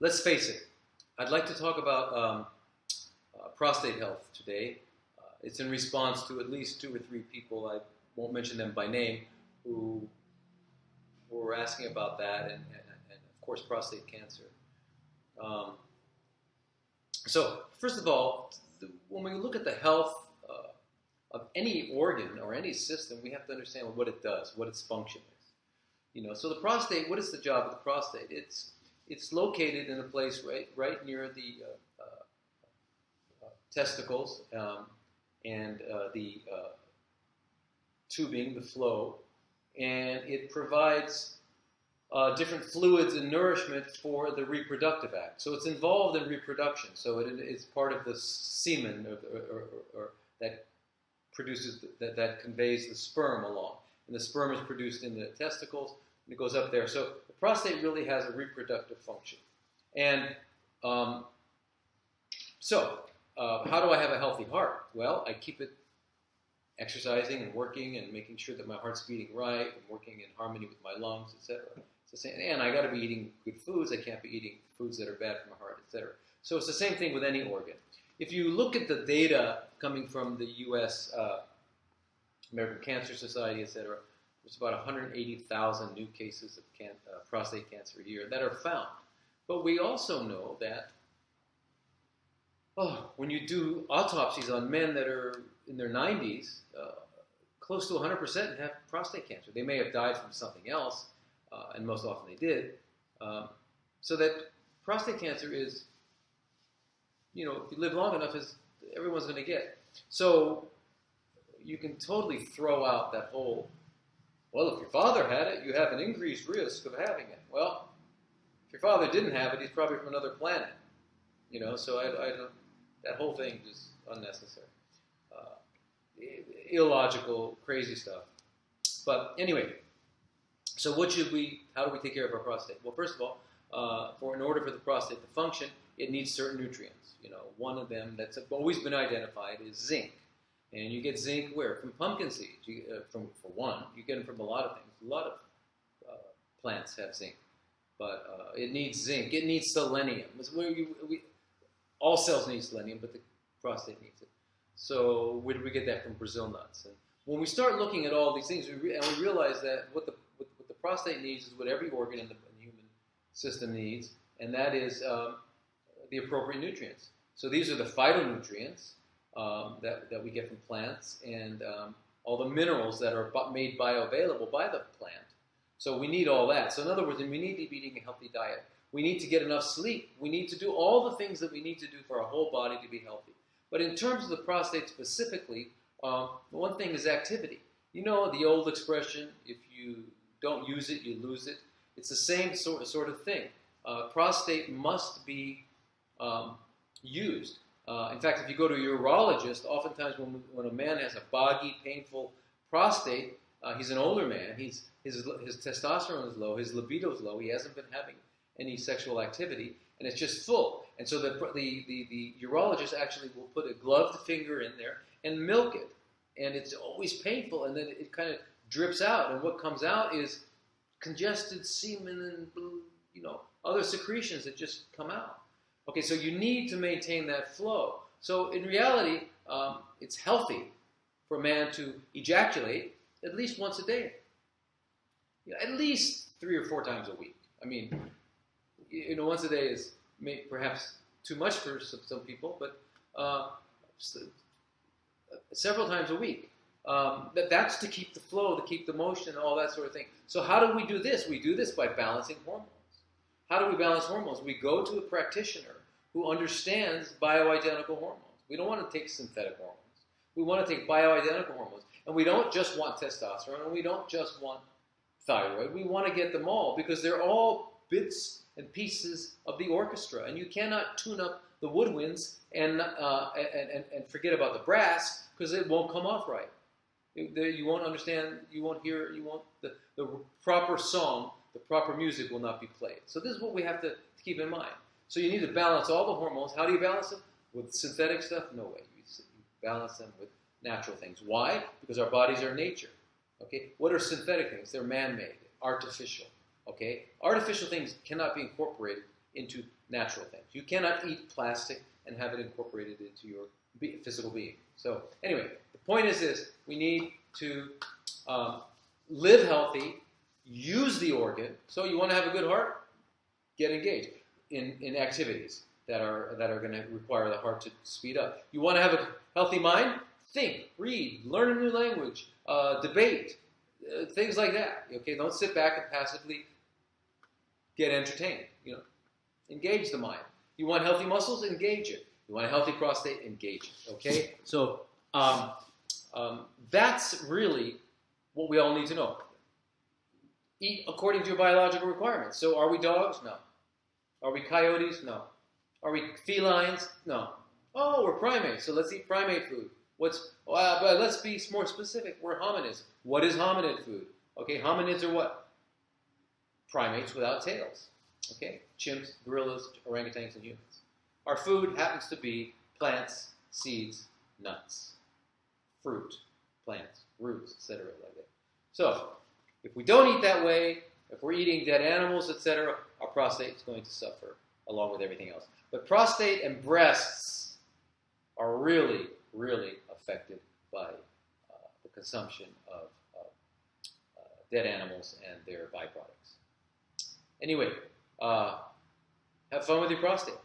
let's face it, I'd like to talk about prostate health today. It's in response to at least 2 or 3 people, I won't mention them by name, who were asking about that, and of course prostate cancer. So first of all, when we look at the health of any organ or any system, we have to understand what it does, what its function is. So the prostate, what is the job of the prostate? It's located in a place right near the testicles and the tubing, the flow, and it provides different fluids and nourishment for the reproductive act. So it's involved in reproduction. So it's part of the semen or that produces that conveys the sperm along, and the sperm is produced in the testicles and it goes up there. So the prostate really has a reproductive function. And how do I have a healthy heart? Well, I keep it exercising and working and making sure that my heart's beating right and working in harmony with my lungs, etc. And I got to be eating good foods. I can't be eating foods that are bad for my heart, etc. So it's the same thing with any organ. If you look at the data coming from the U.S. American Cancer Society, etc., there's about 180,000 new cases of prostate cancer a year that are found. But we also know that when you do autopsies on men that are in their 90s, close to 100% have prostate cancer. They may have died from something else, and most often they did. So that prostate cancer is, if you live long enough, everyone's going to get. So you can totally throw out that whole, well, if your father had it, you have an increased risk of having it. Well, if your father didn't have it, he's probably from another planet. So I don't, that whole thing is unnecessary. Illogical, crazy stuff. But anyway, so how do we take care of our prostate? Well, first of all, in order for the prostate to function, it needs certain nutrients. One of them that's always been identified is zinc. And you get zinc where? From pumpkin seeds. For one, you get them from a lot of things. A lot of plants have zinc. But it needs zinc. It needs selenium. All cells need selenium, but the prostate needs it. So where do we get that? From Brazil nuts. And when we start looking at all these things, we realize that what the prostate needs is what every organ in the human system needs, and that is the appropriate nutrients. So these are the phytonutrients that we get from plants, and all the minerals that are made bioavailable by the plant. So we need all that. So in other words, we need to be eating a healthy diet. We need to get enough sleep. We need to do all the things that we need to do for our whole body to be healthy. But in terms of the prostate specifically, one thing is activity. The old expression, if you don't use it, you lose it. It's the same sort of thing. Prostate must be used. In fact, if you go to a urologist, oftentimes when a man has a boggy, painful prostate, he's an older man. His testosterone is low. His libido is low. He hasn't been having any sexual activity, and it's just full. And so the urologist actually will put a gloved finger in there and milk it. And it's always painful, and then it kind of drips out. And what comes out is congested semen and other secretions that just come out. Okay, so you need to maintain that flow. So in reality, it's healthy for a man to ejaculate at least once a day. At least 3 or 4 times a week. I mean, once a day is perhaps too much for some people, but several times a week. That's to keep the flow, to keep the motion, all that sort of thing. So how do we do this? We do this by balancing hormones. How do we balance hormones? We go to a practitioner who understands bioidentical hormones. We don't want to take synthetic hormones. We want to take bioidentical hormones. And we don't just want testosterone, and we don't just want thyroid. We want to get them all because they're all bits and pieces of the orchestra. And you cannot tune up the woodwinds and forget about the brass because it won't come off right. You won't understand, the proper song, the proper music will not be played. So this is what we have to keep in mind. So you need to balance all the hormones. How do you balance them? With synthetic stuff? No way. You balance them with natural things. Why? Because our bodies are nature. Okay? What are synthetic things? They're man-made, artificial. Okay? Artificial things cannot be incorporated into natural things. You cannot eat plastic and have it incorporated into your physical being. So anyway, the point is this: we need to live healthy, use the organ. So you want to have a good heart? Get engaged in activities that are going to require the heart to speed up. You want to have a healthy mind? Think, read, learn a new language, debate, things like that. Okay, don't sit back and passively get entertained. Engage the mind. You want healthy muscles? Engage it. You want a healthy prostate? Engage it. Okay, so that's really what we all need to know. Eat according to your biological requirements. So are we dogs? No. Are we coyotes? No. Are we felines? No. Oh, we're primates, so let's eat primate food. But let's be more specific. We're hominids. What is hominid food? Okay, hominids are what? Primates without tails. Okay, chimps, gorillas, orangutans, and humans. Our food happens to be plants, seeds, nuts, fruit, plants, roots, etc. like that. So, if we don't eat that way, if we're eating dead animals, etc., our prostate is going to suffer along with everything else. But prostate and breasts are really, really affected by the consumption of dead animals and their byproducts. Anyway, have fun with your prostate.